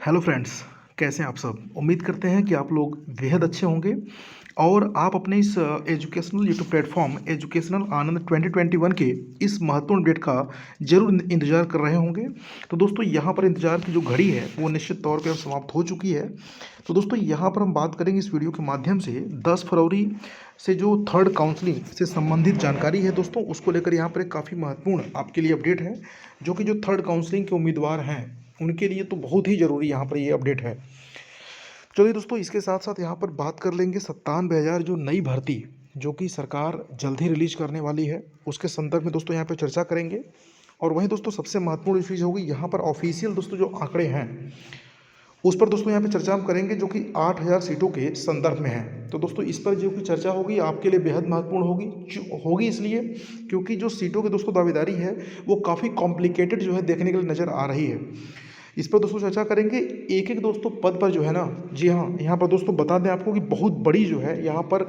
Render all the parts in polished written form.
Hello friends, कैसे हैं आप सब। उम्मीद करते हैं कि आप लोग बेहद अच्छे होंगे और आप अपने इस एजुकेशनल यूट्यूब प्लेटफॉर्म एजुकेशनल आनंद 2021 के इस महत्वपूर्ण अपडेट का जरूर इंतजार कर रहे होंगे। तो दोस्तों, यहाँ पर इंतजार की जो घड़ी है वो निश्चित तौर पे अब समाप्त हो चुकी है। तो दोस्तों, यहाँ पर हम बात करेंगे इस वीडियो के माध्यम से 10 फरवरी से जो थर्ड काउंसलिंग से संबंधित जानकारी है दोस्तों, उसको लेकर यहाँ पर एक काफ़ी महत्वपूर्ण आपके लिए अपडेट है, जो कि जो थर्ड काउंसलिंग के उम्मीदवार हैं उनके लिए तो बहुत ही ज़रूरी यहाँ पर ये अपडेट है। चलिए दोस्तों, इसके साथ साथ यहाँ पर बात कर लेंगे 97,000 जो नई भर्ती जो कि सरकार जल्द ही रिलीज करने वाली है, उसके संदर्भ में दोस्तों यहाँ पे चर्चा करेंगे। और वहीं दोस्तों सबसे महत्वपूर्ण चीज़ होगी यहाँ पर ऑफिशियल दोस्तों जो आंकड़े हैं उस पर दोस्तों यहाँ पे चर्चा हम करेंगे, जो कि 8,000 सीटों के संदर्भ में है। तो दोस्तों इस पर जो की चर्चा होगी आपके लिए बेहद महत्वपूर्ण होगी इसलिए क्योंकि जो सीटों की दोस्तों दावेदारी है वो काफ़ी कॉम्प्लिकेटेड जो है देखने के लिए नज़र आ रही है। इस पर दोस्तों चर्चा करेंगे एक एक दोस्तों पद पर जो है ना। जी हाँ, यहाँ पर दोस्तों बता दें आपको कि बहुत बड़ी जो है यहाँ पर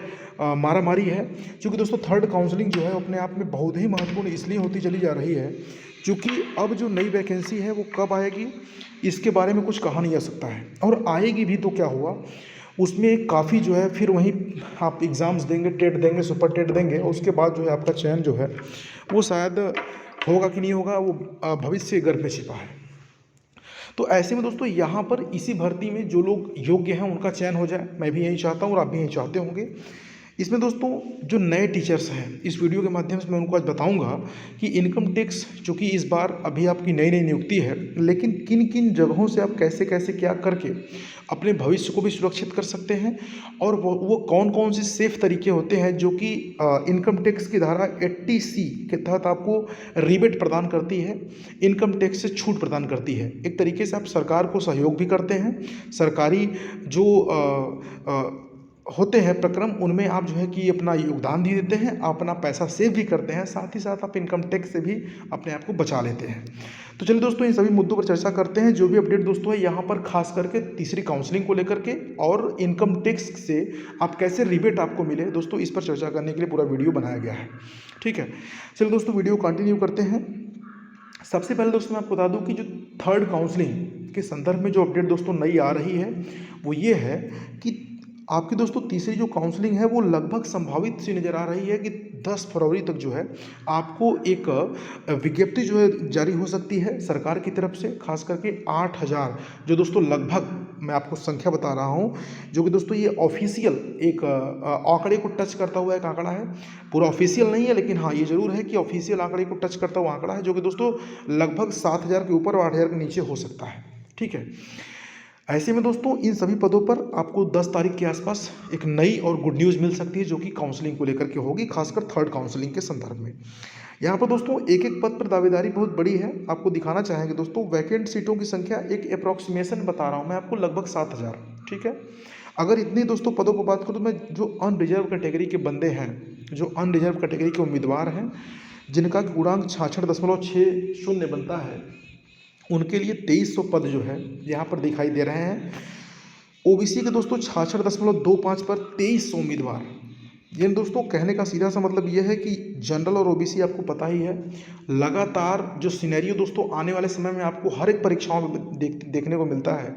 मारामारी है, क्योंकि दोस्तों थर्ड काउंसलिंग जो है अपने आप में बहुत ही महत्वपूर्ण इसलिए होती चली जा रही है क्योंकि अब जो नई वैकेंसी है वो कब आएगी इसके बारे में कुछ कहा नहीं जा सकता है, और आएगी भी तो क्या हुआ उसमें काफ़ी जो है फिर वहीं आप एग्ज़ाम्स देंगे, टेट देंगे, सुपर टेट देंगे, और उसके बाद जो है आपका चयन जो है वो शायद होगा कि नहीं होगा वो भविष्य गर्भ में छिपा है। तो ऐसे में दोस्तों यहाँ पर इसी भर्ती में जो लोग योग्य हैं उनका चयन हो जाए, मैं भी यही चाहता हूँ और आप भी यही चाहते होंगे। इसमें दोस्तों जो नए टीचर्स हैं इस वीडियो के माध्यम से मैं उनको आज बताऊंगा कि इनकम टैक्स चूँकि इस बार अभी आपकी नई नई नियुक्ति है, लेकिन किन किन जगहों से आप कैसे कैसे क्या करके अपने भविष्य को भी सुरक्षित कर सकते हैं, और वो कौन कौन से सेफ तरीके होते हैं जो कि इनकम टैक्स की धारा 80C के तहत आपको रिबेट प्रदान करती है, इनकम टैक्स से छूट प्रदान करती है। एक तरीके से आप सरकार को सहयोग भी करते हैं, सरकारी जो होते हैं प्रक्रम उनमें आप जो है कि अपना योगदान भी देते हैं, अपना पैसा सेव भी करते हैं, साथ ही साथ आप इनकम टैक्स से भी अपने आप को बचा लेते हैं। तो चलिए दोस्तों इन सभी मुद्दों पर चर्चा करते हैं। जो भी अपडेट दोस्तों है यहाँ पर खास करके तीसरी काउंसलिंग को लेकर के और इनकम टैक्स से आप कैसे रिबेट आपको मिले दोस्तों, इस पर चर्चा करने के लिए पूरा वीडियो बनाया गया है। ठीक है, चलिए दोस्तों वीडियो कंटिन्यू करते हैं। सबसे पहले दोस्तों मैं आपको बता दूं कि जो थर्ड काउंसलिंग के संदर्भ में जो अपडेट दोस्तों नई आ रही है वो ये है कि आपकी दोस्तों तीसरी जो काउंसलिंग है वो लगभग संभावित सी नज़र आ रही है कि 10 फरवरी तक जो है आपको एक विज्ञप्ति जो है जारी हो सकती है सरकार की तरफ से, खास करके 8,000 जो दोस्तों लगभग मैं आपको संख्या बता रहा हूँ, जो कि दोस्तों ये ऑफिशियल एक आंकड़े को टच करता हुआ एक आंकड़ा है। पूरा ऑफिशियल नहीं है लेकिन हाँ ये जरूर है कि ऑफिशियल आंकड़े को टच करता हुआ आंकड़ा है, जो कि दोस्तों लगभग 7,000 के ऊपर और 8,000 के नीचे हो सकता है। ठीक है, ऐसे में दोस्तों इन सभी पदों पर आपको 10 तारीख के आसपास एक नई और गुड न्यूज़ मिल सकती है, जो कि काउंसलिंग को लेकर के होगी, खासकर थर्ड काउंसलिंग के संदर्भ में। यहाँ पर दोस्तों एक एक पद पर दावेदारी बहुत बड़ी है। आपको दिखाना चाहेंगे दोस्तों वैकेंट सीटों की संख्या, एक अप्रॉक्सीमेशन बता रहा हूँ मैं आपको, लगभग 7,000। ठीक है, अगर इतने दोस्तों पदों पर बात करूँ तो मैं जो अनरिजर्व कैटेगरी के बंदे हैं, जो अनरिजर्व कैटेगरी के उम्मीदवार हैं जिनका गुणांक 66.60 बनता है, उनके लिए 2300 पद जो है यहाँ पर दिखाई दे रहे हैं। ओबीसी के दोस्तों 66.25 पर 2300 उम्मीदवार। ये दोस्तों कहने का सीधा सा मतलब ये है कि जनरल और ओबीसी आपको पता ही है, लगातार जो सिनेरियो दोस्तों आने वाले समय में आपको हर एक परीक्षाओं में देखने को मिलता है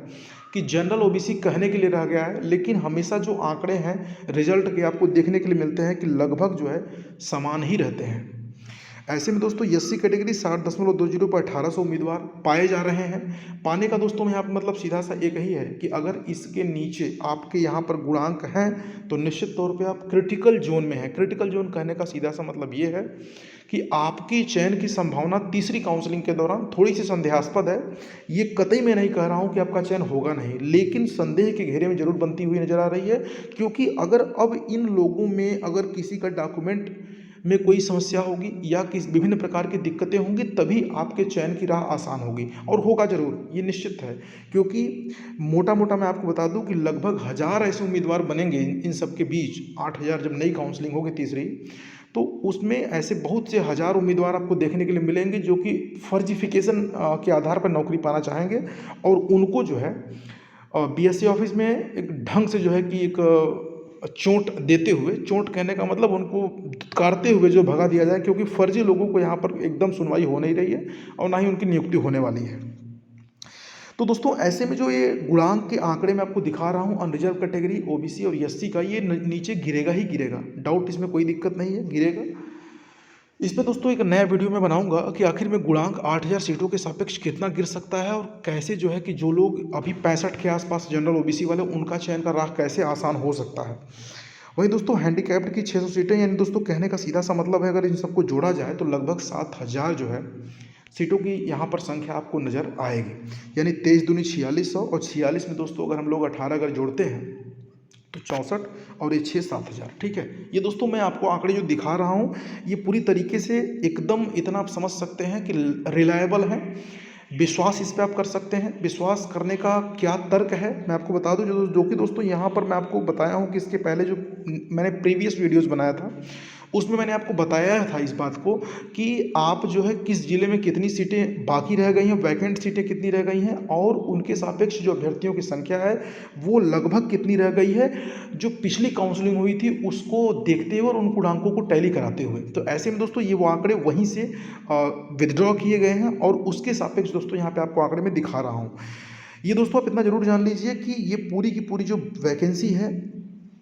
कि जनरल ओबीसी कहने के लिए रह गया है, लेकिन हमेशा जो आंकड़े हैं रिजल्ट के आपको देखने के लिए मिलते हैं कि लगभग जो है समान ही रहते हैं। ऐसे में दोस्तों एससी कैटेगरी 60.20 पर 1800 उम्मीदवार पाए जा रहे हैं। पाने का दोस्तों यहाँ पर मतलब सीधा सा एक ही है कि अगर इसके नीचे आपके यहाँ पर गुणांक हैं तो निश्चित तौर पे आप क्रिटिकल जोन में हैं। क्रिटिकल जोन कहने का सीधा सा मतलब ये है कि आपकी चयन की संभावना तीसरी काउंसलिंग के दौरान थोड़ी सी संदेहास्पद है। ये कतई मैं नहीं कह रहा हूँ कि आपका चयन होगा नहीं, लेकिन संदेह के घेरे में जरूर बनती हुई नजर आ रही है, क्योंकि अगर अब इन लोगों में अगर किसी का डॉक्यूमेंट में कोई समस्या होगी या किस विभिन्न प्रकार की दिक्कतें होंगी तभी आपके चयन की राह आसान होगी, और होगा जरूर, ये निश्चित है। क्योंकि मोटा मोटा मैं आपको बता दूं कि लगभग 1000 ऐसे उम्मीदवार बनेंगे इन सब के बीच। 8,000 जब नई काउंसलिंग होगी तीसरी, तो उसमें ऐसे बहुत से हज़ार उम्मीदवार आपको देखने के लिए मिलेंगे जो कि फर्जिफिकेशन के आधार पर नौकरी पाना चाहेंगे, और उनको जो है बीएससी ऑफिस में एक ढंग से जो है कि एक चोट देते हुए, चोट कहने का मतलब उनको दुत्कारते हुए जो भगा दिया जाए, क्योंकि फर्जी लोगों को यहाँ पर एकदम सुनवाई हो नहीं रही है और ना ही उनकी नियुक्ति होने वाली है। तो दोस्तों ऐसे में जो ये गुणांक के आंकड़े मैं आपको दिखा रहा हूँ अनरिजर्व कैटेगरी, ओबीसी और एससी का, ये नीचे गिरेगा ही गिरेगा, डाउट इसमें कोई दिक्कत नहीं है, गिरेगा। इस पे दोस्तों एक नया वीडियो में बनाऊंगा कि आखिर में गुणांक 8000 सीटों के सापेक्ष कितना गिर सकता है, और कैसे जो है कि जो लोग अभी 65 के आसपास जनरल ओबीसी वाले, उनका चयन का राह कैसे आसान हो सकता है। वहीं दोस्तों हैंडीकैप्ड की 600 सीटें, यानी दोस्तों कहने का सीधा सा मतलब है अगर इन सबको जोड़ा जाए तो लगभग 7000 जो है सीटों की यहाँ पर संख्या आपको नज़र आएगी। यानी 23 दूनी 4600, और 46 में दोस्तों अगर हम लोग 18 अगर जोड़ते हैं तो 64, और ये 6-7 हज़ार। ठीक है, ये दोस्तों मैं आपको आंकड़े जो दिखा रहा हूँ ये पूरी तरीके से एकदम इतना आप समझ सकते हैं कि रिलायबल है, विश्वास इस पे आप कर सकते हैं। विश्वास करने का क्या तर्क है मैं आपको बता दूं, जो कि दोस्तों यहाँ पर मैं आपको बताया हूँ कि इसके पहले जो मैंने प्रीवियस वीडियोस बनाया था उसमें मैंने आपको बताया था इस बात को कि आप जो है किस ज़िले में कितनी सीटें बाकी रह गई हैं, वैकेंट सीटें कितनी रह गई हैं, और उनके सापेक्ष जो अभ्यर्थियों की संख्या है वो लगभग कितनी रह गई है जो पिछली काउंसलिंग हुई थी उसको देखते हुए और उन गुणांकों को टैली कराते हुए। तो ऐसे में दोस्तों ये वो आंकड़े वहीं से विदड्रॉ किए गए हैं और उसके सापेक्ष दोस्तों यहाँ पे आपको आंकड़े में दिखा रहा हूँ। ये दोस्तों आप इतना जरूर जान लीजिए कि ये पूरी की पूरी जो वैकेंसी है,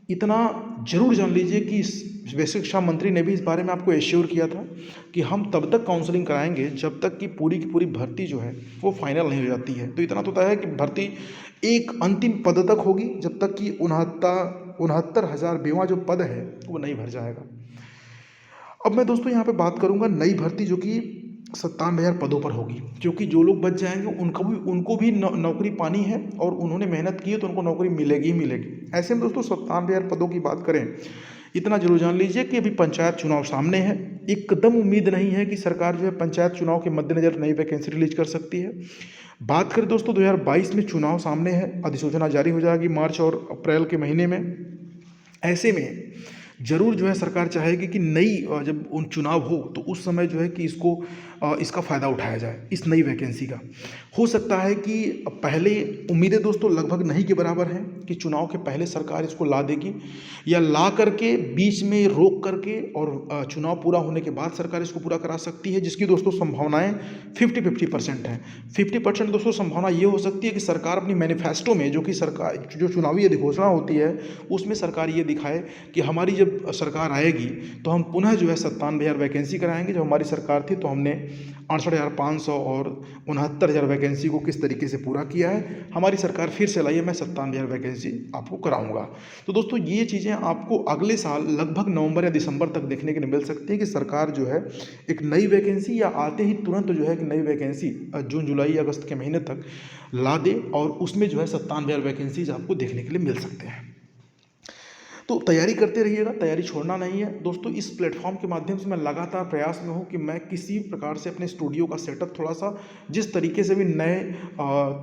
इतना जरूर जान लीजिए कि वैश्विक शिक्षा मंत्री ने भी इस बारे में आपको एश्योर किया था कि हम तब तक काउंसलिंग कराएंगे जब तक कि पूरी की पूरी भर्ती जो है वो फाइनल नहीं हो जाती है। तो इतना तो तय है कि भर्ती एक अंतिम पद तक होगी जब तक कि 69,000 जो पद है वो नहीं भर जाएगा। अब मैं दोस्तों यहाँ पे बात करूँगा नई भर्ती जो कि 97,000 पदों पर होगी, क्योंकि जो लोग बच जाएंगे उनको भी नौकरी पानी है और उन्होंने मेहनत की है तो उनको नौकरी मिलेगी ही मिलेगी। ऐसे में दोस्तों 97,000 पदों की बात करें, इतना जरूर जान लीजिए कि अभी पंचायत चुनाव सामने है। एकदम उम्मीद नहीं है कि सरकार जो है पंचायत चुनाव के मद्देनजर नई वैकेंसी रिलीज कर सकती है। बात करें दोस्तों 2022 में चुनाव सामने है, अधिसूचना जारी हो जाएगी मार्च और अप्रैल के महीने में। ऐसे में जरूर जो है सरकार चाहेगी कि नई जब उन चुनाव हो तो उस समय जो है कि इसका फ़ायदा उठाया जाए इस नई वैकेंसी का। हो सकता है कि पहले उम्मीदें दोस्तों लगभग नहीं के बराबर हैं कि चुनाव के पहले सरकार इसको ला देगी, या ला करके बीच में रोक करके और चुनाव पूरा होने के बाद सरकार इसको पूरा करा सकती है, जिसकी दोस्तों संभावनाएं 50-50% हैं। 50% दोस्तों संभावना ये हो सकती है कि सरकार अपनी मैनिफेस्टो में, जो कि सरकार जो चुनावी घोषणा होती है उसमें सरकार ये दिखाए कि हमारी जब सरकार आएगी तो हम पुनः जो है 97,000 वैकेंसी कराएंगे। जब हमारी सरकार थी तो हमने 68,500 और 69,000 वैकेंसी को किस तरीके से पूरा किया है, हमारी सरकार फिर से लाई है, मैं 97,000 वैकेंसी आपको कराऊंगा। तो दोस्तों ये चीज़ें आपको अगले साल लगभग नवंबर या दिसंबर तक देखने के लिए मिल सकती है कि सरकार जो है एक नई वैकेंसी या आते ही तुरंत जो है कि नई वैकेंसी जून जुलाई अगस्त के महीने तक ला दे, और उसमें जो है 97,000 वैकेंसीज आपको देखने के लिए मिल सकते हैं। तो तैयारी करते रहिएगा, तैयारी छोड़ना नहीं है दोस्तों। इस प्लेटफॉर्म के माध्यम से मैं लगातार प्रयास में हूँ कि मैं किसी प्रकार से अपने स्टूडियो का सेटअप थोड़ा सा, जिस तरीके से भी नए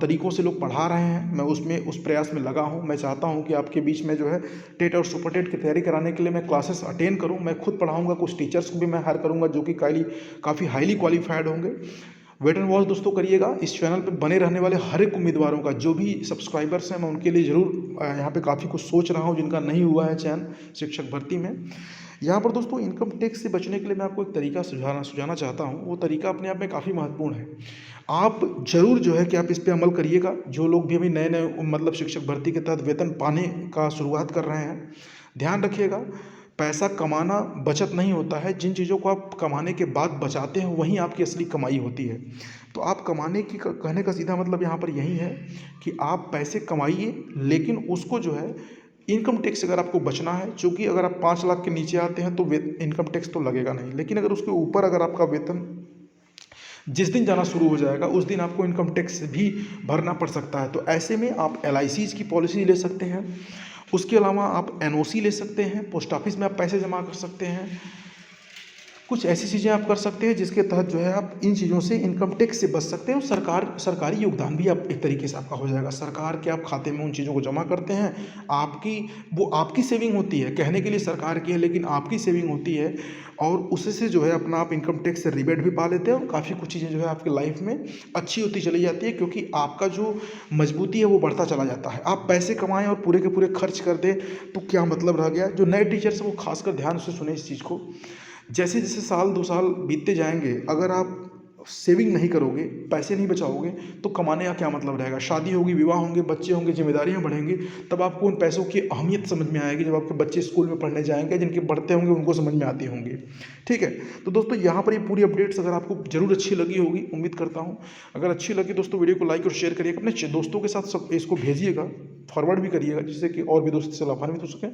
तरीक़ों से लोग पढ़ा रहे हैं, मैं उस प्रयास में लगा हूँ। मैं चाहता हूँ कि आपके बीच में जो है टेट और सुपर टेट की तैयारी कराने के लिए मैं क्लासेस अटेंड करूँ, मैं खुद पढ़ाऊँगा, कुछ टीचर्स को भी मैं हायर करूँगा जो कि काफ़ी हाईली क्वालिफाइड होंगे। वेट एंड वॉच दोस्तों करिएगा। इस चैनल पे बने रहने वाले हर एक उम्मीदवारों का, जो भी सब्सक्राइबर्स हैं, मैं उनके लिए ज़रूर यहाँ पे काफ़ी कुछ सोच रहा हूँ जिनका नहीं हुआ है चयन शिक्षक भर्ती में। यहाँ पर दोस्तों इनकम टैक्स से बचने के लिए मैं आपको एक तरीका सुझाना चाहता हूँ। वो तरीका अपने आप में काफ़ी महत्वपूर्ण है। आप जरूर जो है कि आप इस पर अमल करिएगा। जो लोग भी अभी नए नए मतलब शिक्षक भर्ती के तहत वेतन पाने का शुरुआत कर रहे हैं, ध्यान रखिएगा, पैसा कमाना बचत नहीं होता है। जिन चीज़ों को आप कमाने के बाद बचाते हैं वहीं आपकी असली कमाई होती है। तो आप कमाने की कहने का सीधा मतलब यहाँ पर यही है कि आप पैसे कमाइए, लेकिन उसको जो है इनकम टैक्स अगर आपको बचना है, चूँकि अगर आप 5 लाख के नीचे आते हैं तो इनकम टैक्स तो लगेगा नहीं, लेकिन अगर उसके ऊपर अगर आपका वेतन जिस दिन जाना शुरू हो जाएगा उस दिन आपको इनकम टैक्स भी भरना पड़ सकता है। तो ऐसे में आप LICs की पॉलिसी ले सकते हैं, उसके अलावा आप NOC ले सकते हैं, पोस्ट ऑफिस में आप पैसे जमा कर सकते हैं। कुछ ऐसी चीज़ें आप कर सकते हैं जिसके तहत जो है आप इन चीज़ों से इनकम टैक्स से बच सकते हैं, और सरकारी योगदान भी आप एक तरीके से आपका हो जाएगा। सरकार के आप खाते में उन चीज़ों को जमा करते हैं, आपकी सेविंग होती है, कहने के लिए सरकार की है लेकिन आपकी सेविंग होती है, और उससे जो है अपना आप इनकम टैक्स से रिबेट भी पा लेते हैं, और काफ़ी कुछ चीज़ें जो है आपकी लाइफ में अच्छी होती चली जाती है, क्योंकि आपका जो मजबूती है वो बढ़ता चला जाता है। आप पैसे कमाएं और पूरे के पूरे खर्च कर दें तो क्या मतलब रह गया। जो नए टीचर्स हैं वो खासकर ध्यान से सुने इस चीज़ को। जैसे जैसे साल 2 साल बीतते जाएंगे, अगर आप सेविंग नहीं करोगे, पैसे नहीं बचाओगे, तो कमाने का क्या मतलब रहेगा। शादी होगी, विवाह होंगे, बच्चे होंगे, जिम्मेदारियां बढ़ेंगी, तब आपको उन पैसों की अहमियत समझ में आएगी। जब आपके बच्चे स्कूल में पढ़ने जाएंगे, जिनके बढ़ते होंगे उनको समझ में आती होंगी। ठीक है, तो दोस्तों यहाँ पर ये पूरी अपडेट्स अगर आपको जरूर अच्छी लगी होगी, उम्मीद करता हूँ। अगर अच्छी लगी दोस्तों, वीडियो को लाइक और शेयर करिएगा, अपने दोस्तों के साथ सब इसको भेजिएगा, फॉरवर्ड भी करिएगा, जिससे कि और भी दोस्त इससे लाभान्वित हो सकें।